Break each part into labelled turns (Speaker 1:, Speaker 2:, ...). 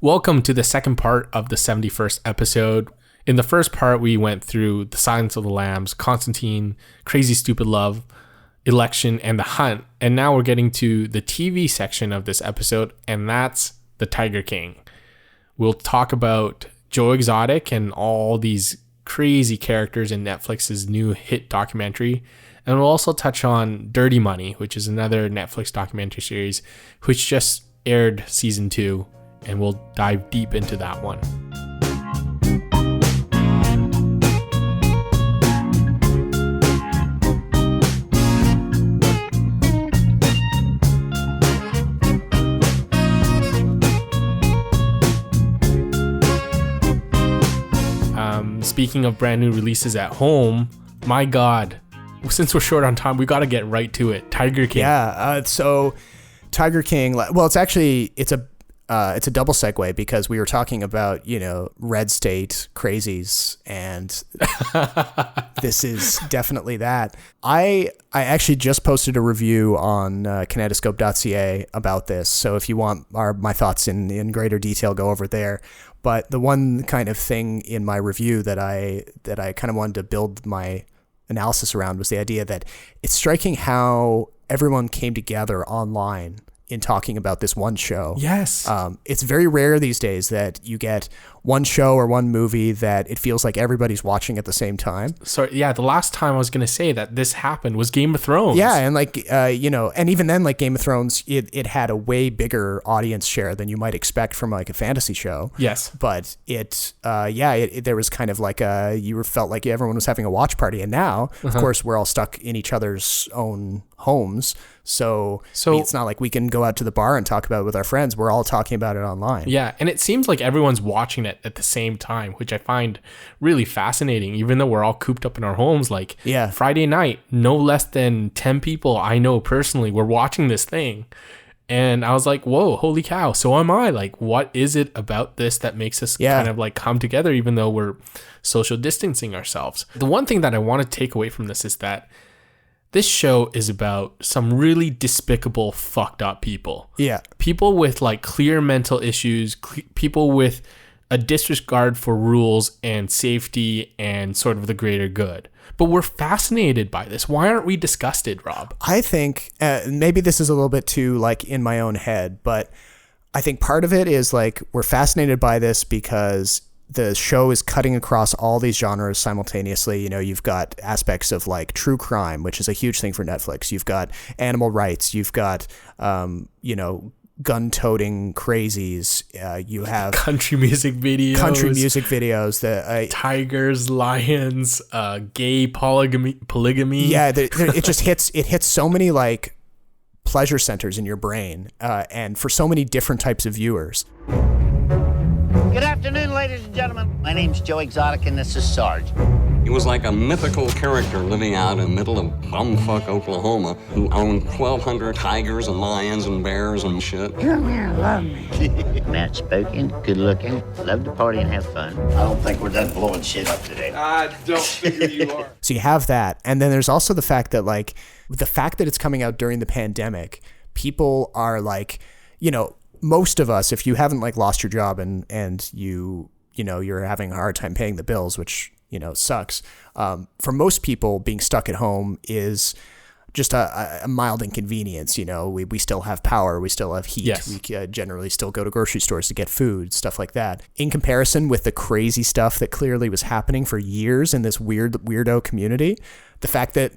Speaker 1: Welcome to the second part of the 71st episode. In the first part, we went through The Silence of the Lambs, Constantine, Crazy Stupid Love, Election, and The Hunt. And now we're getting to the TV section of this episode, and that's The Tiger King. We'll talk about Joe Exotic and all these crazy characters in Netflix's new hit documentary. And we'll also touch on Dirty Money, which is another Netflix documentary series, which just aired season 2. And we'll dive deep into that one. Speaking of brand new releases at home, my God, since we're short on time, we got to get right to it. Tiger King.
Speaker 2: Yeah. So Tiger King, well, it's a double segue because we were talking about, red state crazies, and this is definitely that. I actually just posted a review on kinetoscope.ca about this. So if you want my thoughts in greater detail, go over there. But the one kind of thing in my review that I kind of wanted to build my analysis around was the idea that it's striking how everyone came together online in talking about this one show.
Speaker 1: Yes.
Speaker 2: It's very rare these days that you get one show or one movie that it feels like everybody's watching at the same time.
Speaker 1: So yeah, the last time I was going to say that this happened was Game of Thrones.
Speaker 2: Yeah. And and even then, like Game of Thrones, it had a way bigger audience share than you might expect from like a fantasy show.
Speaker 1: Yes.
Speaker 2: But there was kind of like you felt like everyone was having a watch party. And now, of course, we're all stuck in each other's own homes. So it's not like we can go out to the bar and talk about it with our friends. We're all talking about it online.
Speaker 1: Yeah, and it seems like everyone's watching it at the same time, which I find really fascinating, even though we're all cooped up in our homes. Like Friday night, no less than 10 people I know personally were watching this thing. And I was like, whoa, holy cow, so am I. Like, what is it about this that makes us kind of like come together, even though we're social distancing ourselves? The one thing that I want to take away from this is that this show is about some really despicable, fucked up people.
Speaker 2: Yeah.
Speaker 1: People with like clear mental issues, people with a disregard for rules and safety and sort of the greater good. But we're fascinated by this. Why aren't we disgusted, Rob?
Speaker 2: I think maybe this is a little bit too like in my own head, but I think part of it is like we're fascinated by this because the show is cutting across all these genres simultaneously. You've got aspects of like true crime, which is a huge thing for Netflix. You've got animal rights. You've got, gun-toting crazies. You have
Speaker 1: country music videos.
Speaker 2: The
Speaker 1: tigers, lions, gay polygamy.
Speaker 2: Yeah, it just hits so many like pleasure centers in your brain, and for so many different types of viewers.
Speaker 3: Good afternoon, ladies and gentlemen. My name's Joe Exotic, and this is Sarge.
Speaker 4: He was like a mythical character living out in the middle of bumfuck Oklahoma who owned 1,200 tigers and lions and bears and shit.
Speaker 3: Come here, love me. Matt spoken, good looking, love to party and have fun. I don't think we're done blowing shit up today.
Speaker 5: I don't figure you are.
Speaker 2: So you have that. And then there's also the fact that like the fact that it's coming out during the pandemic, people are like, most of us, if you haven't like lost your job and you're having a hard time paying the bills, which, sucks. For most people, being stuck at home is just a mild inconvenience. We still have power. We still have heat.
Speaker 1: Yes.
Speaker 2: We generally still go to grocery stores to get food, stuff like that. In comparison with the crazy stuff that clearly was happening for years in this weirdo community, the fact that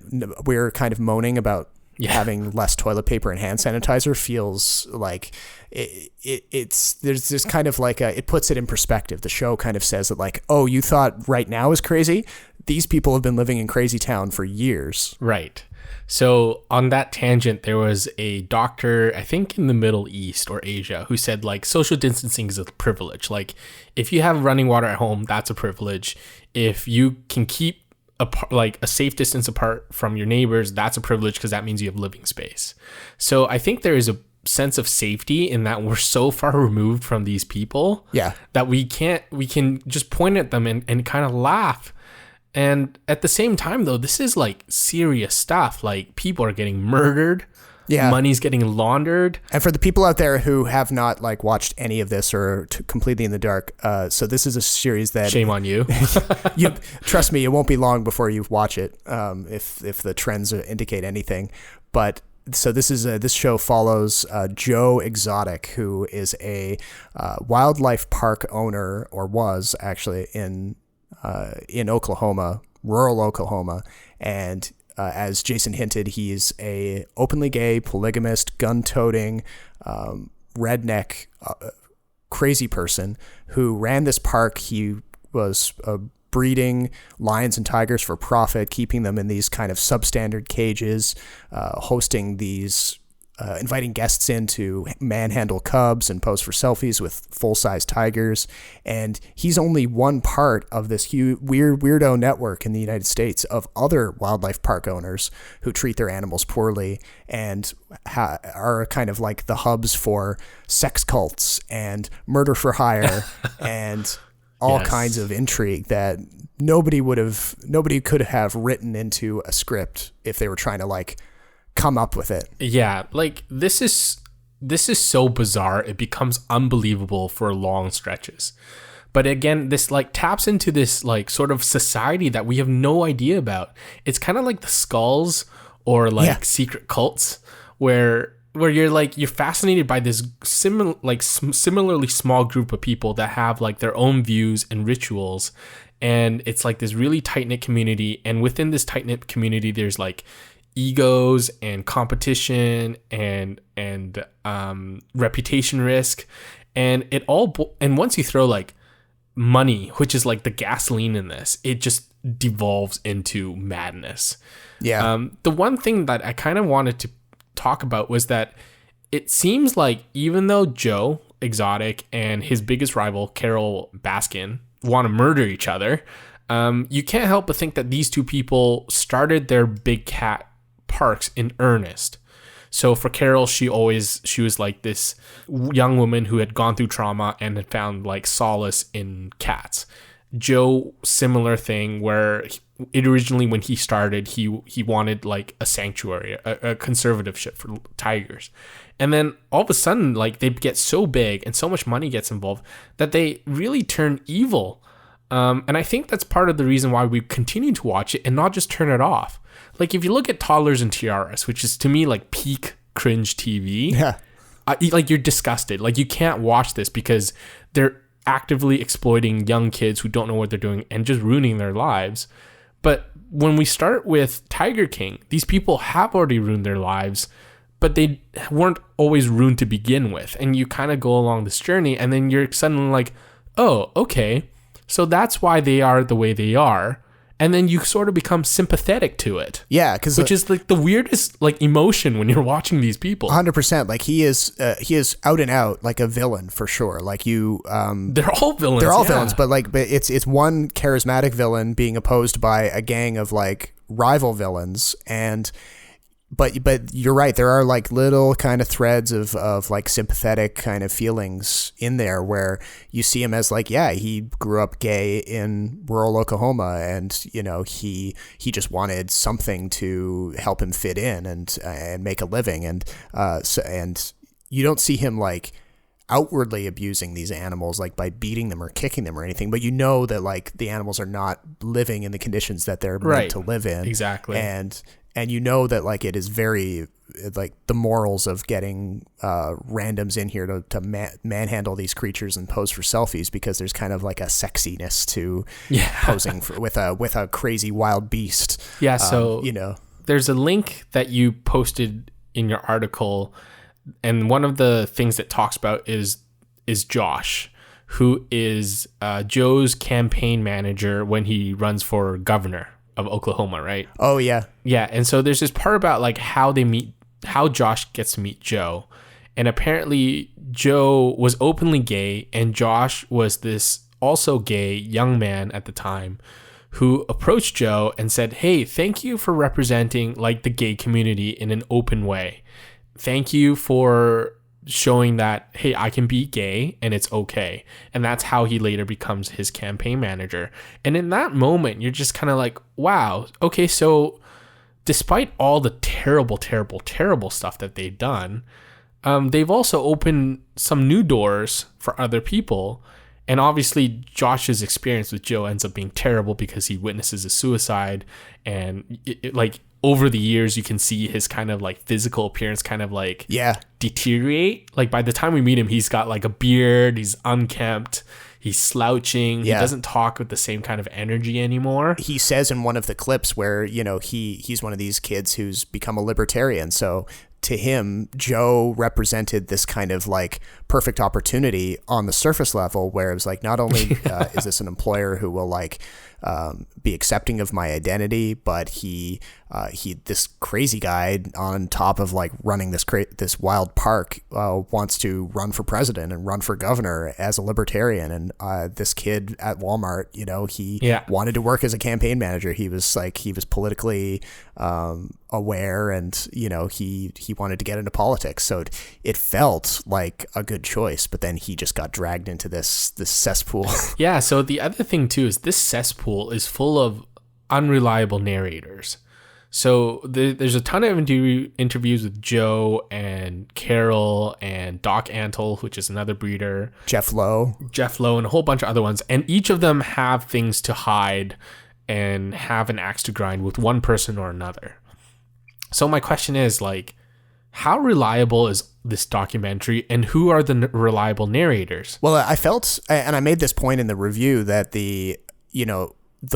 Speaker 2: we're kind of moaning about having less toilet paper and hand sanitizer feels like there's this kind of like it puts it in perspective. The show kind of says that like, oh, you thought right now is crazy? These people have been living in crazy town for years.
Speaker 1: Right. So on that tangent, there was a doctor, I think in the Middle East or Asia, who said like social distancing is a privilege. Like if you have running water at home, that's a privilege. If you can keep a safe distance apart from your neighbors, that's a privilege because that means you have living space. So I think there is a sense of safety in that we're so far removed from these people that we can just point at them and kind of laugh. And at the same time though, this is like serious stuff. Like people are getting murdered.
Speaker 2: Yeah.
Speaker 1: Money's getting laundered.
Speaker 2: And for the people out there who have not like watched any of this or completely in the dark, so this is a series that
Speaker 1: Shame on you.
Speaker 2: you trust me, it won't be long before you watch it. If the trends indicate anything, but so this show follows Joe Exotic, who is a wildlife park owner, or was actually in Oklahoma, rural Oklahoma, and as Jason hinted, he's a openly gay, polygamist, gun-toting, redneck, crazy person who ran this park. He was breeding lions and tigers for profit, keeping them in these kind of substandard cages, hosting these, inviting guests in to manhandle cubs and pose for selfies with full-size tigers. And he's only one part of this huge, weirdo network in the United States of other wildlife park owners who treat their animals poorly and are kind of like the hubs for sex cults and murder for hire and all kinds of intrigue that nobody could have written into a script if they were trying to like come up with it.
Speaker 1: Yeah, like this is so bizarre. It becomes unbelievable for long stretches. But again, this like taps into this like sort of society that we have no idea about. It's kind of like the Skulls or like secret cults where you're fascinated by this similarly small group of people that have like their own views and rituals. And it's like this really tight-knit community. And within this tight-knit community, there's like egos and competition and reputation risk, and it all and once you throw like money, which is like the gasoline in this, it just devolves into madness. The one thing that I kind of wanted to talk about was that it seems like even though Joe Exotic and his biggest rival Carol Baskin want to murder each other, you can't help but think that these two people started their big cat parks in earnest. So for Carol, she was like this young woman who had gone through trauma and had found like solace in cats. Joe, similar thing, where originally when he started, he wanted like a sanctuary, a conservatorship for tigers. And then all of a sudden, like they get so big and so much money gets involved that they really turn evil. And I think that's part of the reason why we continue to watch it and not just turn it off. Like if you look at Toddlers and Tiaras, which is to me like peak cringe TV, like you're disgusted. Like you can't watch this because they're actively exploiting young kids who don't know what they're doing and just ruining their lives. But when we start with Tiger King, these people have already ruined their lives, but they weren't always ruined to begin with. And you kind of go along this journey and then you're suddenly like, oh, okay, so that's why they are the way they are. And then you sort of become sympathetic to it.
Speaker 2: Yeah, because
Speaker 1: which is like the weirdest like emotion when you're watching these people.
Speaker 2: 100%. Like he is out and out like a villain for sure. Like you,
Speaker 1: they're all villains.
Speaker 2: They're all villains, but it's one charismatic villain being opposed by a gang of like rival villains, and. But you're right. There are like little kind of threads of like sympathetic kind of feelings in there where you see him as like, yeah, he grew up gay in rural Oklahoma, and you know he just wanted something to help him fit in and make a living, and you don't see him like outwardly abusing these animals like by beating them or kicking them or anything, but you know that like the animals are not living in the conditions that they're meant to live in.
Speaker 1: Exactly.
Speaker 2: And you know that like it is very like the morals of getting randoms in here to manhandle these creatures and pose for selfies, because there's kind of like a sexiness to posing with a crazy wild beast. Yeah.
Speaker 1: So
Speaker 2: you know,
Speaker 1: there's a link that you posted in your article, and one of the things that talks about is Josh, who is Joe's campaign manager when he runs for governor of Oklahoma, right?
Speaker 2: Oh yeah.
Speaker 1: Yeah. And so there's this part about like how Josh gets to meet Joe. And apparently Joe was openly gay, and Josh was this also gay young man at the time who approached Joe and said, "Hey, thank you for representing like the gay community in an open way. Thank you for showing that, hey, I can be gay and it's okay." And that's how he later becomes his campaign manager. And in that moment, you're just kind of like, wow, okay, so despite all the terrible, terrible, terrible stuff that they've done, they've also opened some new doors for other people. And obviously, Josh's experience with Joe ends up being terrible because he witnesses a suicide. And like over the years, you can see his kind of like physical appearance kind of like deteriorate. Like by the time we meet him, he's got like a beard, he's unkempt, he's slouching. He doesn't talk with the same kind of energy anymore.
Speaker 2: He says in one of the clips where, you know, he's one of these kids who's become a libertarian. So to him, Joe represented this kind of like perfect opportunity on the surface level where it was like, not only is this an employer who will like be accepting of my identity, but he this crazy guy on top of like running this wild park wants to run for president and run for governor as a libertarian. And this kid at Walmart, you know, he wanted to work as a campaign manager. He was politically aware, and you know, he wanted to get into politics. So it felt like a good choice, but then he just got dragged into this cesspool.
Speaker 1: Yeah. So the other thing too is this cesspool is full of unreliable narrators. So there's a ton of interviews with Joe and Carol and Doc Antle, which is another breeder,
Speaker 2: Jeff Lowe,
Speaker 1: and a whole bunch of other ones. And each of them have things to hide and have an axe to grind with one person or another. So my question is, like, how reliable is this documentary, and who are the reliable narrators?
Speaker 2: Well, I felt, and I made this point in the review, that the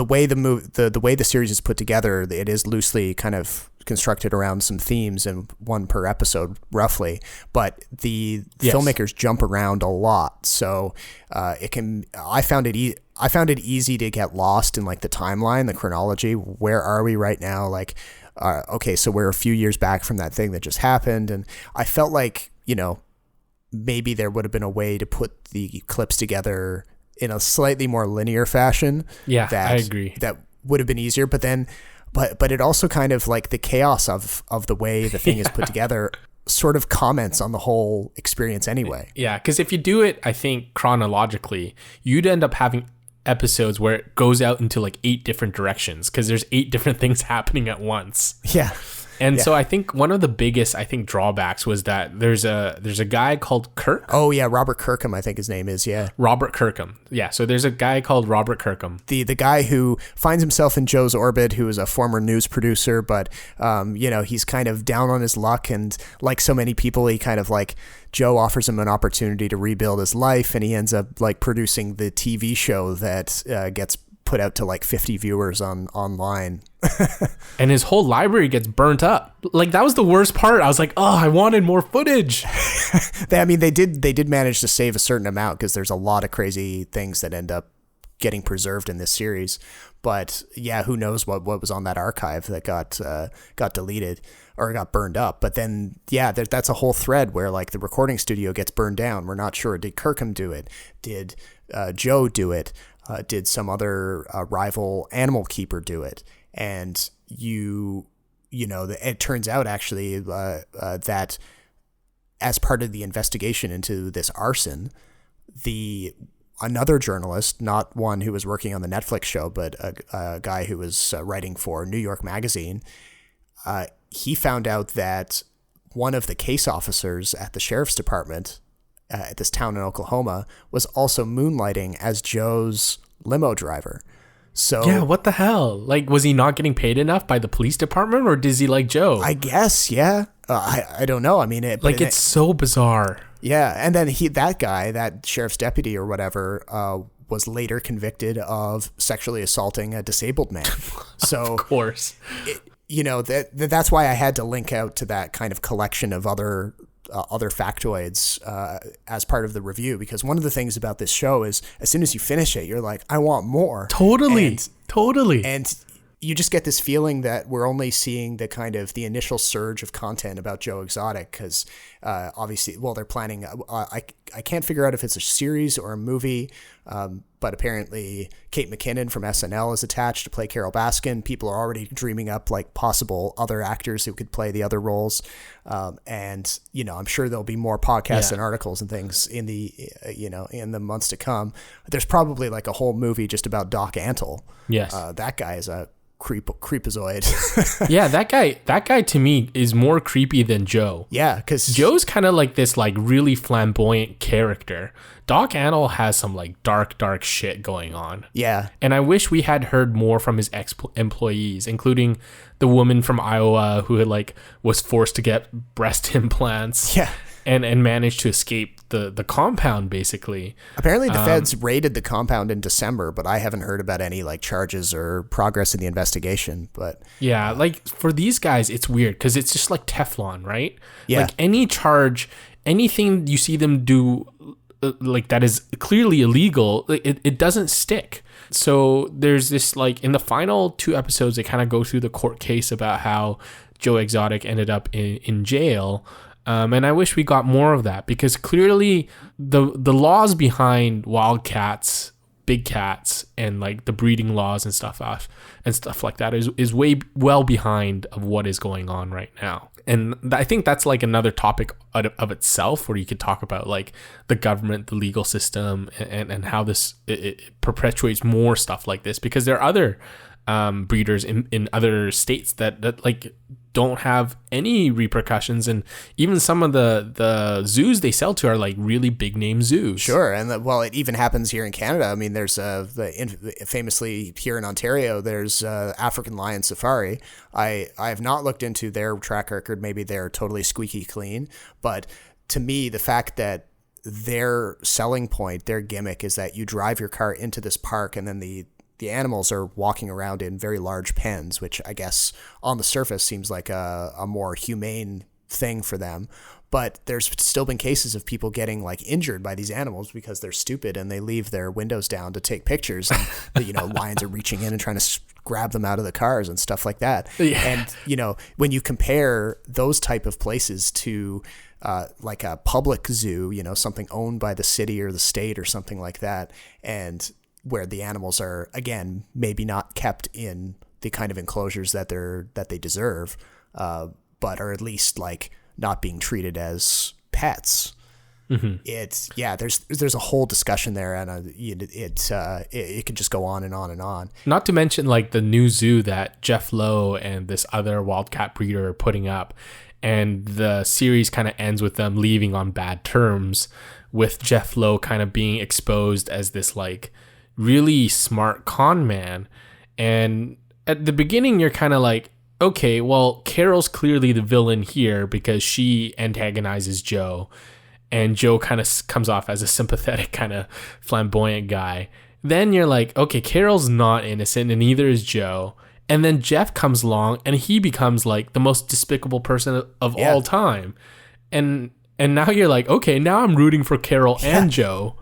Speaker 2: way the series is put together, it is loosely kind of constructed around some themes and one per episode roughly, but the filmmakers jump around a lot. So I found it easy to get lost in like the timeline, the chronology. Where are we right now? Like, okay, so we're a few years back from that thing that just happened. And I felt like, you know, maybe there would have been a way to put the clips together in a slightly more linear fashion.
Speaker 1: Yeah, I agree.
Speaker 2: That would have been easier. But then, but it also kind of like the chaos of the way the thing is put together sort of comments on the whole experience anyway.
Speaker 1: Yeah, because if you do it, I think chronologically, you'd end up having episodes where it goes out into like 8 different directions because there's 8 different things happening at once.
Speaker 2: Yeah.
Speaker 1: And so I think one of the biggest, drawbacks was that there's a guy called Kirk.
Speaker 2: Oh yeah, Robert Kirkham, I think his name is. Yeah,
Speaker 1: Robert Kirkham. Yeah, so there's a guy called Robert Kirkham.
Speaker 2: The guy who finds himself in Joe's orbit, who is a former news producer, but you know, he's kind of down on his luck, and like so many people, he kind of like, Joe offers him an opportunity to rebuild his life, and he ends up like producing the TV show that gets put out to like 50 viewers online.
Speaker 1: And his whole library gets burnt up. Like, that was the worst part. I was like, oh, I wanted more footage.
Speaker 2: I mean, they did manage to save a certain amount because there's a lot of crazy things that end up getting preserved in this series. But yeah, who knows what was on that archive that got deleted or got burned up. But then, yeah, that's a whole thread where like the recording studio gets burned down. We're not sure. Did Kirkham do it? Did Joe do it? Did some other rival animal keeper do it? And you know, it turns out actually that as part of the investigation into this arson, another journalist, not one who was working on the Netflix show, but a guy who was writing for New York Magazine, he found out that one of the case officers at the sheriff's department at this town in Oklahoma was also moonlighting as Joe's limo driver. So
Speaker 1: yeah, what the hell? Like, was he not getting paid enough by the police department, or does he like Joe?
Speaker 2: I guess, yeah. I don't know. I mean,
Speaker 1: it's so bizarre.
Speaker 2: Yeah, and then that sheriff's deputy or whatever, was later convicted of sexually assaulting a disabled man. So
Speaker 1: of course,
Speaker 2: you know, that's why I had to link out to that kind of collection of other factoids as part of the review, because one of the things about this show is as soon as you finish it, you're like, I want more.
Speaker 1: Totally.
Speaker 2: And you just get this feeling that we're only seeing the kind of the initial surge of content about Joe Exotic, because obviously, well, they're planning. I can't figure out if it's a series or a movie, but apparently Kate McKinnon from SNL is attached to play Carol Baskin. People are already dreaming up like possible other actors who could play the other roles, and you know, I'm sure there'll be more podcasts and articles and things in the months to come. There's probably like a whole movie just about Doc Antle.
Speaker 1: Yes,
Speaker 2: that guy is a creepazoid.
Speaker 1: Yeah, that guy to me is more creepy than Joe.
Speaker 2: Yeah, because
Speaker 1: Joe's kind of like this like really flamboyant character. Doc Antle has some like dark shit going on.
Speaker 2: Yeah.
Speaker 1: And I wish we had heard more from his employees, including the woman from Iowa who had like was forced to get breast implants.
Speaker 2: Yeah.
Speaker 1: And managed to escape the compound, basically.
Speaker 2: Apparently the feds raided the compound in December, but I haven't heard about any like charges or progress in the investigation. But
Speaker 1: yeah, like for these guys, it's weird because it's just like Teflon, right?
Speaker 2: Yeah.
Speaker 1: Like any charge, anything you see them do like that is clearly illegal, it doesn't stick. So there's this like in the final 2 episodes, they kind of go through the court case about how Joe Exotic ended up in jail. And I wish we got more of that because clearly the laws behind wildcats, big cats, and like the breeding laws and stuff like that is way well behind of what is going on right now. And I think that's like another topic of itself where you could talk about like the government, the legal system, and how this it perpetuates more stuff like this because there are other breeders in other states that like don't have any repercussions, and even some of the zoos they sell to are like really big name zoos.
Speaker 2: Sure, and it even happens here in Canada. I mean, there's famously here in Ontario, there's African Lion Safari. I have not looked into their track record. Maybe they're totally squeaky clean, but to me, the fact that their selling point, their gimmick is that you drive your car into this park and then the animals are walking around in very large pens, which I guess on the surface seems like a more humane thing for them. But there's still been cases of people getting like injured by these animals because they're stupid and they leave their windows down to take pictures. And, lions are reaching in and trying to grab them out of the cars and stuff like that. Yeah. And, when you compare those type of places to like a public zoo, something owned by the city or the state or something like that, and where the animals are, again, maybe not kept in the kind of enclosures that they deserve, but are at least like not being treated as pets. Mm-hmm. There's a whole discussion there, and it could just go on and on and on.
Speaker 1: Not to mention like the new zoo that Jeff Lowe and this other wildcat breeder are putting up, and the series kind of ends with them leaving on bad terms, with Jeff Lowe kind of being exposed as this like really smart con man. And at the beginning you're kind of like, okay, well, Carol's clearly the villain here because she antagonizes Joe, and Joe kind of comes off as a sympathetic kind of flamboyant guy. Then you're like, okay, Carol's not innocent and neither is Joe. And then Jeff comes along and he becomes like the most despicable person of all time. And now you're like, okay, now I'm rooting for Carol and Joe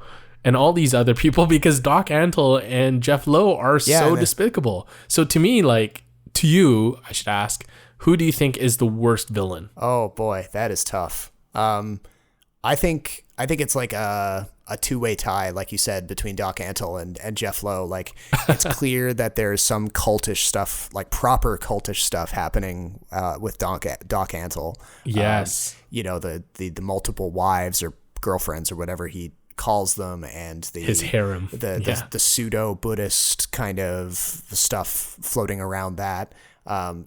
Speaker 1: and all these other people because Doc Antle and Jeff Lowe are so despicable. So to me, like, to you, I should ask, who do you think is the worst villain?
Speaker 2: Oh boy, that is tough. I think it's like a two-way tie, like you said, between Doc Antle and Jeff Lowe. Like, it's clear that there's some cultish stuff, like proper cultish stuff happening with Doc Antle.
Speaker 1: Yes.
Speaker 2: The multiple wives or girlfriends or whatever he calls them, and
Speaker 1: his harem,
Speaker 2: the pseudo Buddhist kind of stuff floating around that.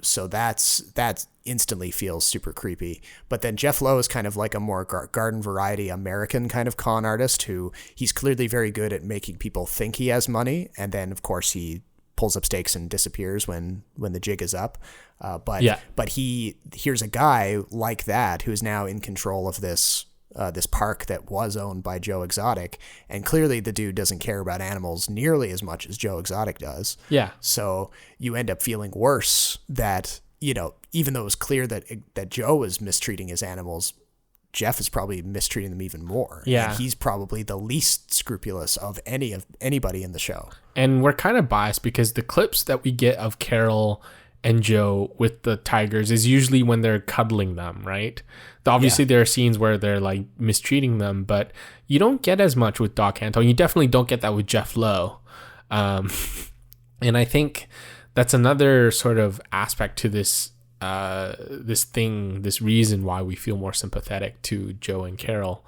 Speaker 2: So that instantly feels super creepy. But then Jeff Lowe is kind of like a more garden variety American kind of con artist who he's clearly very good at making people think he has money, and then of course he pulls up stakes and disappears when the jig is up. But here's a guy like that who's now in control of this park that was owned by Joe Exotic, and clearly the dude doesn't care about animals nearly as much as Joe Exotic does.
Speaker 1: Yeah.
Speaker 2: So you end up feeling worse that, even though it was clear that Joe was mistreating his animals, Jeff is probably mistreating them even more.
Speaker 1: Yeah.
Speaker 2: And he's probably the least scrupulous of anybody in the show.
Speaker 1: And we're kind of biased because the clips that we get of Carol and Joe with the tigers is usually when they're cuddling them, right? Obviously, there are scenes where they're like mistreating them, but you don't get as much with Doc Antle. You definitely don't get that with Jeff Lowe. And I think that's another sort of aspect to this reason why we feel more sympathetic to Joe and Carol.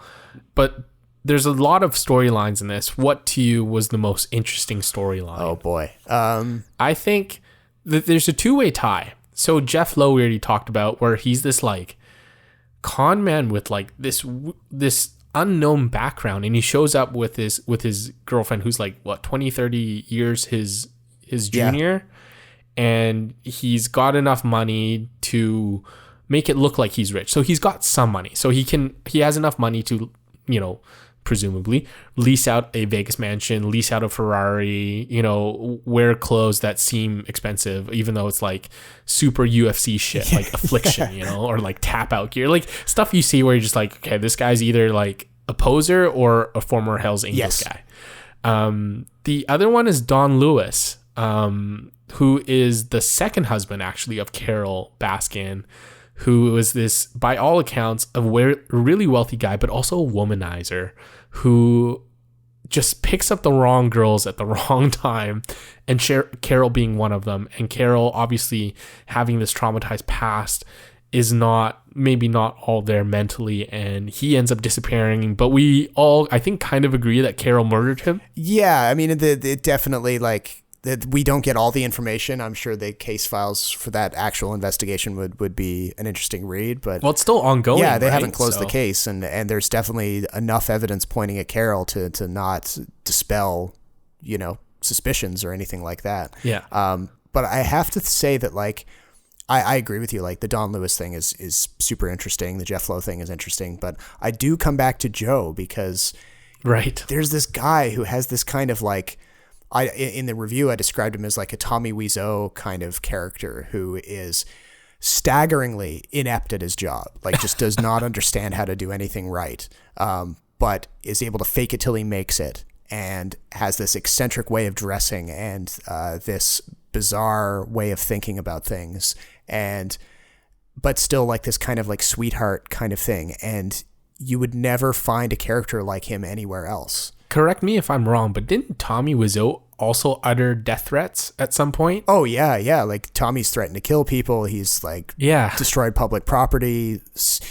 Speaker 1: But there's a lot of storylines in this. What to you was the most interesting storyline?
Speaker 2: Oh boy.
Speaker 1: I think there's a two-way tie. So Jeff Lowe we already talked about, where he's this like con man with like this unknown background, and he shows up with his girlfriend who's like what 20-30 years his junior, and he's got enough money to make it look like he's rich. So he's got some money, so he has enough money to, you know, presumably lease out a Vegas mansion, lease out a Ferrari, you know, wear clothes that seem expensive, even though it's like super UFC shit, like Affliction, you know, or like tap out gear, like stuff you see where you're just like, okay, this guy's either like a poser or a former Hells Angels guy. The other one is Don Lewis, who is the second husband actually of Carol Baskin, who is this, by all accounts, a really wealthy guy, but also a womanizer who just picks up the wrong girls at the wrong time, and Carol being one of them. And Carol, obviously having this traumatized past, is maybe not all there mentally, and he ends up disappearing. But we all, I think, kind of agree that Carol murdered him.
Speaker 2: Yeah, I mean, it definitely, like, that we don't get all the information. I'm sure the case files for that actual investigation would be an interesting read, but
Speaker 1: well, it's still ongoing.
Speaker 2: Yeah, they
Speaker 1: right?
Speaker 2: haven't closed the case, and there's definitely enough evidence pointing at Carol to not dispel, you know, suspicions or anything like that.
Speaker 1: Yeah.
Speaker 2: But I have to say that, like, I agree with you. Like, the Don Lewis thing is super interesting. The Jeff Lowe thing is interesting, but I do come back to Joe because there's this guy who has this kind of like, in the review, I described him as like a Tommy Wiseau kind of character who is staggeringly inept at his job, like just does not understand how to do anything right, but is able to fake it till he makes it, and has this eccentric way of dressing and this bizarre way of thinking about things, but still like this kind of like sweetheart kind of thing. And you would never find a character like him anywhere else.
Speaker 1: Correct me if I'm wrong, but didn't Tommy Wiseau also utter death threats at some point?
Speaker 2: Oh, yeah. Like, Tommy's threatened to kill people. He's like destroyed public property.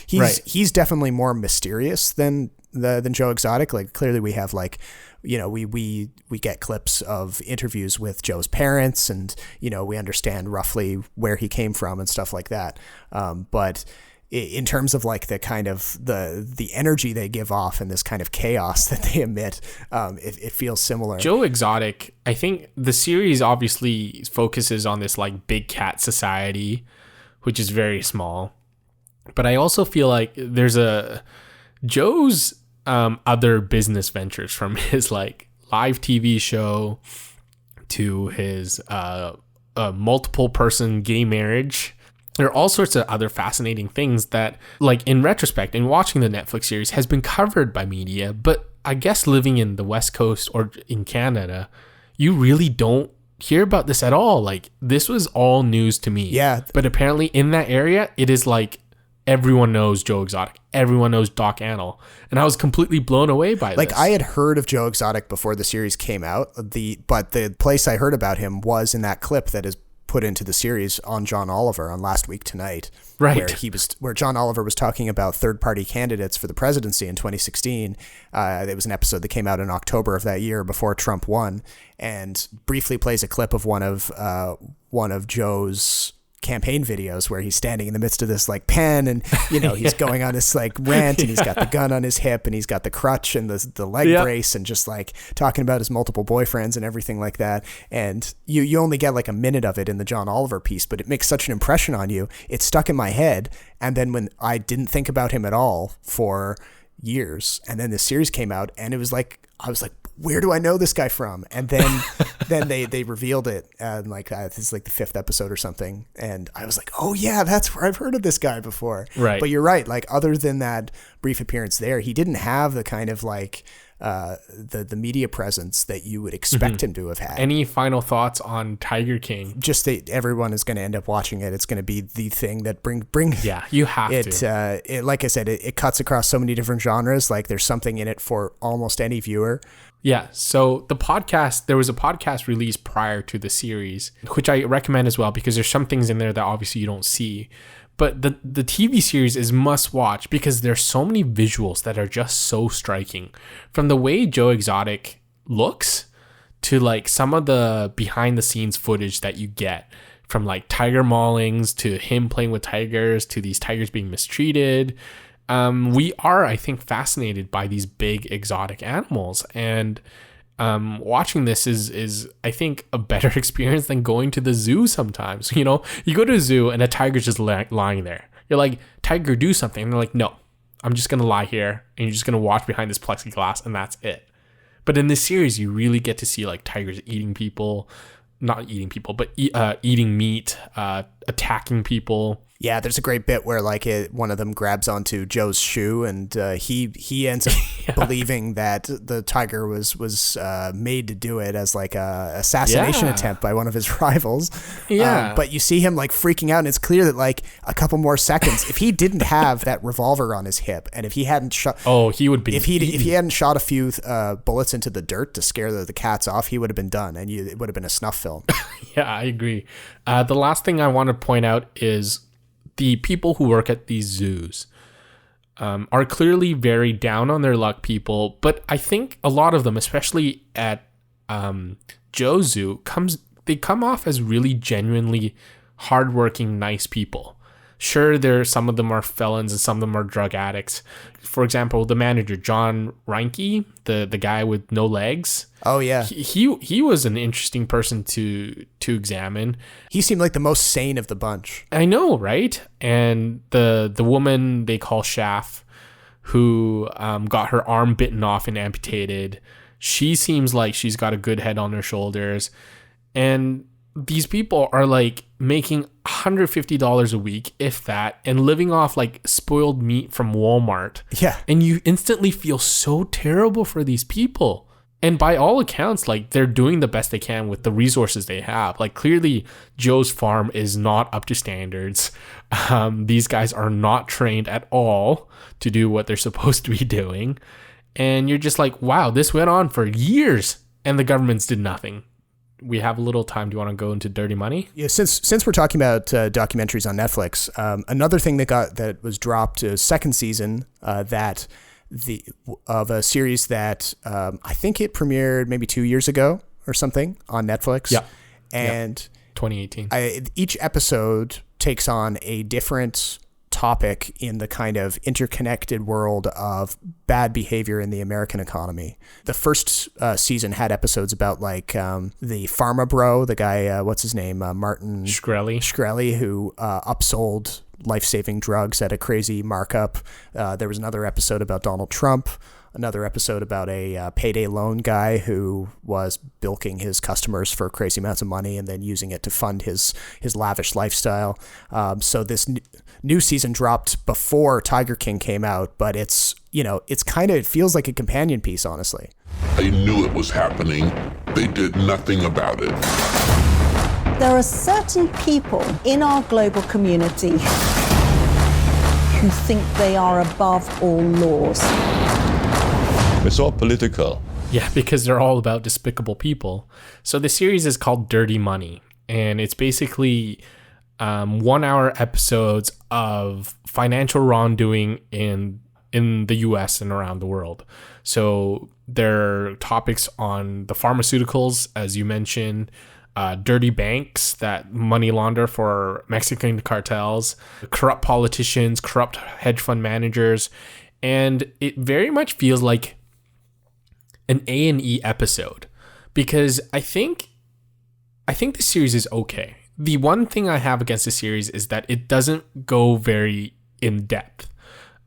Speaker 2: He's definitely more mysterious than Joe Exotic. Like, clearly we have, like, you know, we get clips of interviews with Joe's parents, and, you know, we understand roughly where he came from and stuff like that. But in terms of like the kind of the energy they give off and this kind of chaos that they emit, it feels similar.
Speaker 1: Joe Exotic, I think the series obviously focuses on this like big cat society, which is very small. But I also feel like there's Joe's other business ventures, from his like live TV show to his multiple person gay marriage. There are all sorts of other fascinating things that, like, in retrospect, in watching the Netflix series, has been covered by media. But I guess living in the West Coast or in Canada, you really don't hear about this at all. Like, this was all news to me.
Speaker 2: Yeah.
Speaker 1: But apparently in that area, it is like everyone knows Joe Exotic. Everyone knows Doc Antle. And I was completely blown away by this.
Speaker 2: Like, I had heard of Joe Exotic before the series came out. But the place I heard about him was in that clip that is put into the series on John Oliver on Last Week Tonight, where John Oliver was talking about third-party candidates for the presidency in 2016. It was an episode that came out in October of that year before Trump won, and briefly plays a clip of one of Joe's campaign videos where he's standing in the midst of this like pen, and you know he's going on this like rant, and he's got the gun on his hip, and he's got the crutch and the leg brace, and just like talking about his multiple boyfriends and everything like that. And you only get like a minute of it in the John Oliver piece, but it makes such an impression on you. It stuck in my head, and then when I didn't think about him at all for years, and then the series came out, and I was like, where do I know this guy from? And then they revealed it, and like this is like the 5th episode or something, and I was like, oh yeah, that's where I've heard of this guy before.
Speaker 1: Right.
Speaker 2: But you're right, like other than that brief appearance there, he didn't have the kind of like the media presence that you would expect him to have had.
Speaker 1: Any final thoughts on Tiger King?
Speaker 2: Just that everyone is going to end up watching it. It's going to be the thing that bring
Speaker 1: yeah, you have
Speaker 2: to. It, like I said, it cuts across so many different genres. Like, there's something in it for almost any viewer.
Speaker 1: Yeah, so there was a podcast released prior to the series, which I recommend as well, because there's some things in there that obviously you don't see. But the TV series is must watch because there's so many visuals that are just so striking. From the way Joe Exotic looks to like some of the behind the scenes footage that you get from like tiger maulings to him playing with tigers to these tigers being mistreated. We are, I think, fascinated by these big exotic animals, and watching this is I think a better experience than going to the zoo sometimes. You know, you go to a zoo and a tiger's just lying there. You're like, tiger, do something. And they're like, no, I'm just going to lie here and you're just going to watch behind this plexiglass and that's it. But in this series, you really get to see like tigers eating people, not eating people, but eating meat, attacking people.
Speaker 2: Yeah, there's a great bit where like one of them grabs onto Joe's shoe, and he ends up believing that the tiger was made to do it as like a assassination attempt by one of his rivals.
Speaker 1: Yeah,
Speaker 2: but you see him like freaking out, and it's clear that like a couple more seconds, if he didn't have that revolver on his hip, and if he hadn't shot,
Speaker 1: he would be.
Speaker 2: If he hadn't shot a few bullets into the dirt to scare the cats off, he would have been done, and it would have been a snuff film.
Speaker 1: Yeah, I agree. The last thing I want to point out is the people who work at these zoos are clearly very down on their luck people, but I think a lot of them, especially at Joe's zoo, they come off as really genuinely hardworking, nice people. Sure, some of them are felons and some of them are drug addicts. For example, the manager, John Reinke, the guy with no legs.
Speaker 2: Oh yeah,
Speaker 1: he was an interesting person to examine.
Speaker 2: He seemed like the most sane of the bunch.
Speaker 1: I know, right? And the woman they call Shaft, who got her arm bitten off and amputated, she seems like she's got a good head on her shoulders. And these people are like making $150 a week, if that, and living off like spoiled meat from Walmart.
Speaker 2: Yeah.
Speaker 1: And you instantly feel so terrible for these people. And by all accounts, like they're doing the best they can with the resources they have. Like clearly Joe's farm is not up to standards. These guys are not trained at all to do what they're supposed to be doing. And you're just like, wow, this went on for years and the governments did nothing. We have a little time. Do you want to go into Dirty Money?
Speaker 2: Yeah, since we're talking about documentaries on Netflix, another thing that was dropped, second season of a series that I think it premiered maybe 2 years ago or something on Netflix.
Speaker 1: Yeah,
Speaker 2: and
Speaker 1: 2018.
Speaker 2: Each episode takes on a different topic in the kind of interconnected world of bad behavior in the American economy. The first season had episodes about like the pharma bro, the guy, what's his name? Martin Shkreli, who upsold life-saving drugs at a crazy markup. There was another episode about Donald Trump, another episode about a payday loan guy who was bilking his customers for crazy amounts of money and then using it to fund his lavish lifestyle. So this new season dropped before Tiger King came out, but it feels like a companion piece, honestly.
Speaker 6: They knew it was happening. They did nothing about it.
Speaker 7: There are certain people in our global community who think they are above all laws.
Speaker 8: It's all political.
Speaker 1: Yeah, because they're all about despicable people. So the series is called Dirty Money, and it's basically 1 hour episodes of financial wrongdoing in the US and around the world. So there are topics on the pharmaceuticals, as you mentioned, dirty banks that money launder for Mexican cartels, corrupt politicians, corrupt hedge fund managers, and it very much feels like an A&E episode, because I think the series is okay. The one thing I have against the series is that it doesn't go very in depth.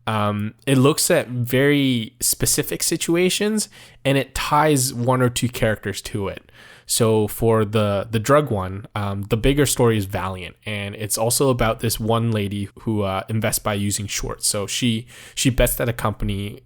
Speaker 1: It looks at very specific situations and it ties one or two characters to it. So for the drug one, the bigger story is Valiant, and it's also about this one lady who invests by using shorts. So she bets that a company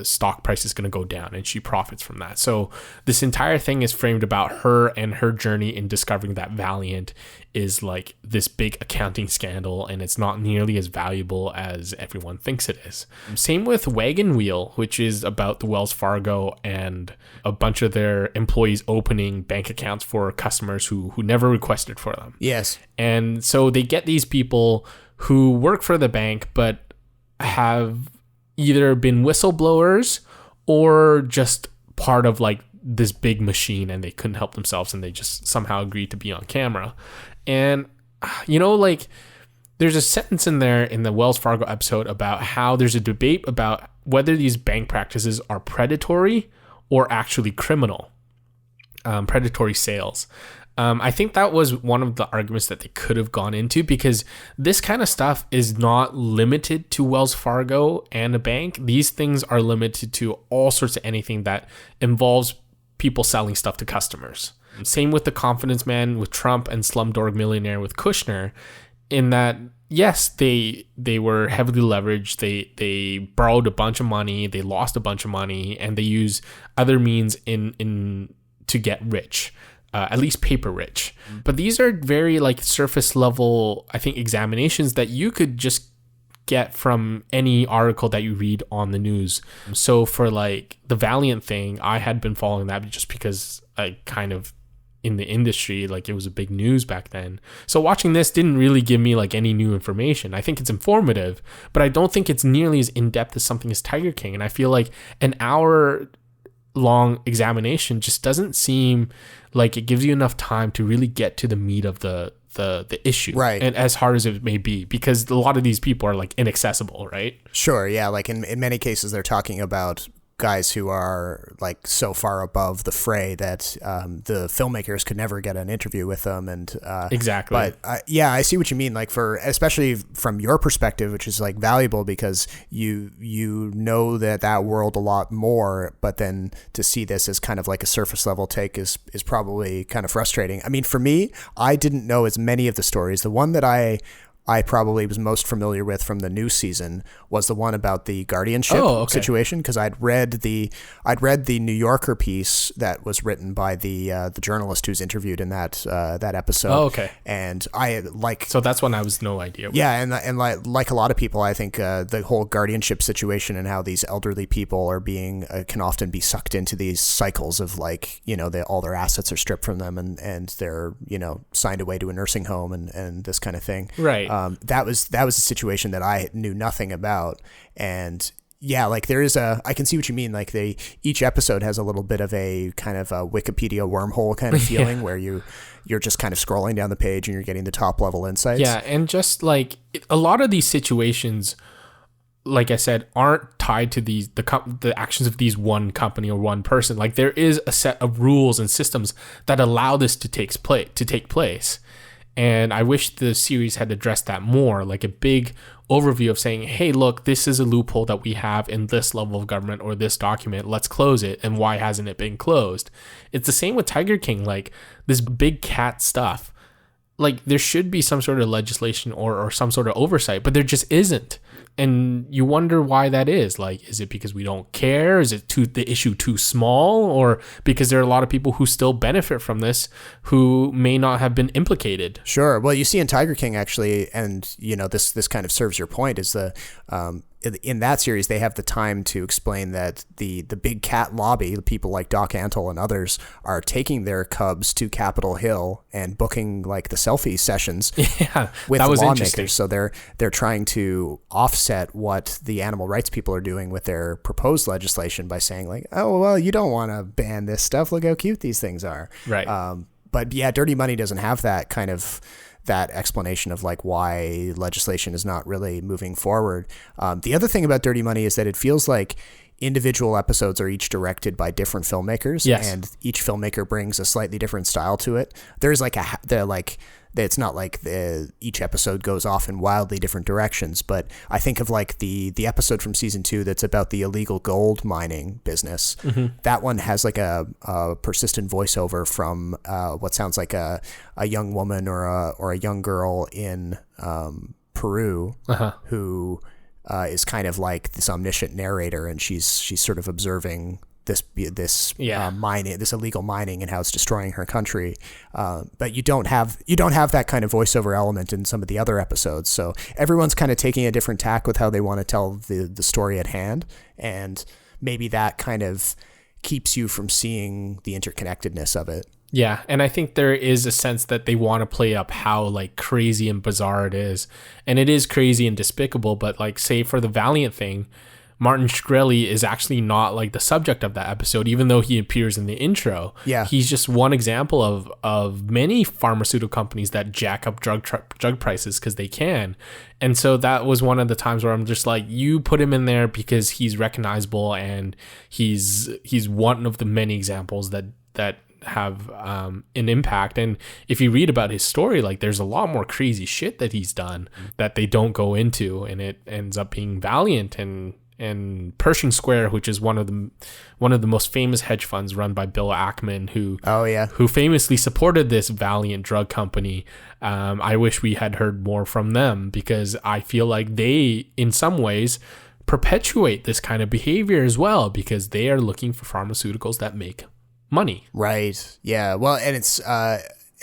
Speaker 1: stock price is going to go down, and she profits from that. So this entire thing is framed about her and her journey in discovering that Valiant is like this big accounting scandal, and it's not nearly as valuable as everyone thinks it is. Same with Wagon Wheel, which is about the Wells Fargo and a bunch of their employees opening bank accounts for customers who never requested for them.
Speaker 2: Yes.
Speaker 1: And so they get these people who work for the bank but have either been whistleblowers or just part of like this big machine, and they couldn't help themselves and they just somehow agreed to be on camera. And like there's a sentence in there in the Wells Fargo episode about how there's a debate about whether these bank practices are predatory or actually criminal, predatory sales. I think that was one of the arguments that they could have gone into, because this kind of stuff is not limited to Wells Fargo and a bank. These things are limited to all sorts of anything that involves people selling stuff to customers. Same with The Confidence Man with Trump and Slumdog Millionaire with Kushner, in that, yes, they were heavily leveraged. They borrowed a bunch of money, they lost a bunch of money, and they use other means in to get rich. At least paper rich. But these are very like surface level, I think, examinations that you could just get from any article that you read on the news. So for like the Valiant thing, I had been following that just because I kind of in the industry, like it was a big news back then. So watching this didn't really give me like any new information. I think it's informative, but I don't think it's nearly as in-depth as something as Tiger King. And I feel like an hour long examination just doesn't seem like it gives you enough time to really get to the meat of the issue,
Speaker 2: right?
Speaker 1: And as hard as it may be, because a lot of these people are like inaccessible, right?
Speaker 2: Sure, yeah. Like in many cases, they're talking about guys who are like so far above the fray that the filmmakers could never get an interview with them, and
Speaker 1: exactly.
Speaker 2: But yeah, I see what you mean. Like for especially from your perspective, which is like valuable because you know that world a lot more. But then to see this as kind of like a surface level take is probably kind of frustrating. I mean, for me, I didn't know as many of the stories. The one that I probably was most familiar with from the new season was the one about the guardianship situation, because I'd read the New Yorker piece that was written by the journalist who's interviewed in that episode.
Speaker 1: Oh, okay.
Speaker 2: And I
Speaker 1: so that's when I was no idea.
Speaker 2: Yeah, and like a lot of people, I think the whole guardianship situation and how these elderly people are being can often be sucked into these cycles of like, all their assets are stripped from them and they're signed away to a nursing home and this kind of thing.
Speaker 1: Right.
Speaker 2: That was a situation that I knew nothing about, and yeah, like I can see what you mean. Like each episode has a little bit of a kind of a Wikipedia wormhole kind of feeling where you're just kind of scrolling down the page and you're getting the top level insights.
Speaker 1: Yeah, and just like a lot of these situations, like I said, aren't tied to the actions of these one company or one person. Like there is a set of rules and systems that allow this to take place. And I wish the series had addressed that more, like a big overview of saying, hey, look, this is a loophole that we have in this level of government or this document. Let's close it. And why hasn't it been closed? It's the same with Tiger King, like this big cat stuff. Like there should be some sort of legislation or some sort of oversight, but there just isn't. And you wonder why that is. Like, is it because we don't care? Is it the issue too small? Or because there are a lot of people who still benefit from this who may not have been implicated?
Speaker 2: Sure. Well, you see in Tiger King actually, and this kind of serves your point, is in that series, they have the time to explain that the big cat lobby, the people like Doc Antle and others, are taking their cubs to Capitol Hill and booking like the selfie sessions with
Speaker 1: that was
Speaker 2: lawmakers. So they're trying to offset what the animal rights people are doing with their proposed legislation by saying like, oh, well, you don't want to ban this stuff. Look how cute these things are.
Speaker 1: Right.
Speaker 2: But yeah, Dirty Money doesn't have that kind of that explanation of like why legislation is not really moving forward. The other thing about Dirty Money is that it feels like individual episodes are each directed by different filmmakers, and each filmmaker brings a slightly different style to it. There's it's not like each episode goes off in wildly different directions, but I think of like the episode from season 2 that's about the illegal gold mining business. Mm-hmm. That one has like a persistent voiceover from what sounds like a young woman or a young girl in Peru who is kind of like this omniscient narrator, and she's sort of observing this mining, this illegal mining, and how it's destroying her country. But you don't have that kind of voiceover element in some of the other episodes. So everyone's kind of taking a different tack with how they want to tell the story at hand, and maybe that kind of keeps you from seeing the interconnectedness of it.
Speaker 1: Yeah, and I think there is a sense that they want to play up how like crazy and bizarre it is. And it is crazy and despicable, but like say for the Valiant thing, Martin Shkreli is actually not like the subject of that episode, even though he appears in the intro.
Speaker 2: Yeah.
Speaker 1: He's just one example of many pharmaceutical companies that jack up drug prices because they can. And so that was one of the times where I'm just like, you put him in there because he's recognizable and he's one of the many examples that have an impact. And if you read about his story, like there's a lot more crazy shit that he's done that they don't go into, and it ends up being Valiant and Pershing Square, which is one of the most famous hedge funds run by Bill Ackman, who famously supported this Valiant drug company. I wish we had heard more from them, because I feel like they in some ways perpetuate this kind of behavior as well, because they are looking for pharmaceuticals that make money.
Speaker 2: Right. Yeah. Well, and it's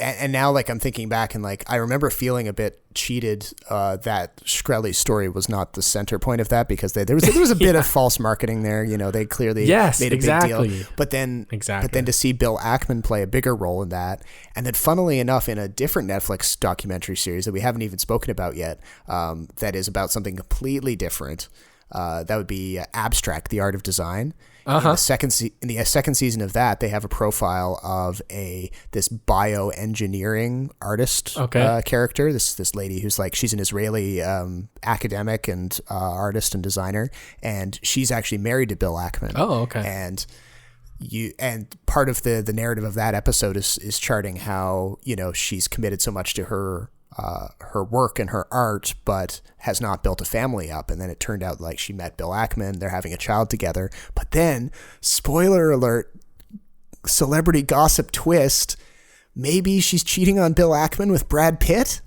Speaker 2: and now like I'm thinking back, and like I remember feeling a bit cheated that Shkreli's story was not the center point of that, because there was a bit of false marketing there. You know, they clearly made a big deal. But then to see Bill Ackman play a bigger role in that, and then funnily enough in a different Netflix documentary series that we haven't even spoken about yet, that is about something completely different. That would be Abstract: The Art of Design. In the second season of that, they have a profile of this bioengineering artist character. This lady who's like, she's an Israeli academic and artist and designer, and she's actually married to Bill Ackman.
Speaker 1: Oh, okay.
Speaker 2: And part of the narrative of that episode is charting how, you know, she's committed so much to her work and her art, but has not built a family up. And then it turned out like she met Bill Ackman, they're having a child together. But then, spoiler alert, celebrity gossip twist, maybe she's cheating on Bill Ackman with Brad Pitt?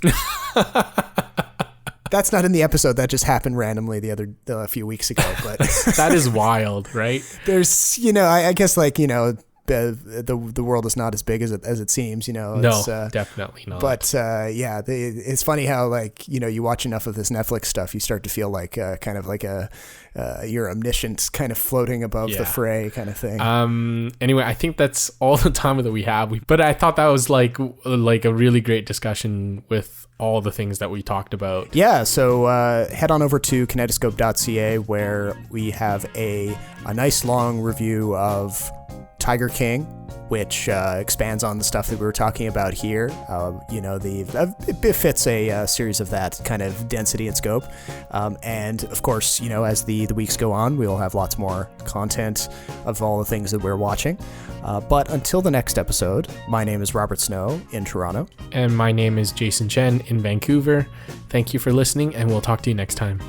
Speaker 2: That's not in the episode. That just happened randomly a few weeks ago. But
Speaker 1: that is wild, right?
Speaker 2: There's, you know, I guess like, you know, the world is not as big as it seems, you know.
Speaker 1: No, definitely not.
Speaker 2: But it's funny how, like, you know, you watch enough of this Netflix stuff, you start to feel like kind of like you're omniscient, kind of floating above the fray, kind of thing.
Speaker 1: Anyway, I think that's all the time that we have. But I thought that was like a really great discussion with all the things that we talked about.
Speaker 2: Yeah, so head on over to kinetoscope.ca, where we have a nice long review of Tiger King, which expands on the stuff that we were talking about here. You know, it fits a series of that kind of density and scope. And of course, you know, as the weeks go on, we will have lots more content of all the things that we're watching. But until the next episode, my name is Robert Snow in Toronto.
Speaker 1: And my name is Jason Chen in Vancouver. Thank you for listening, and we'll talk to you next time.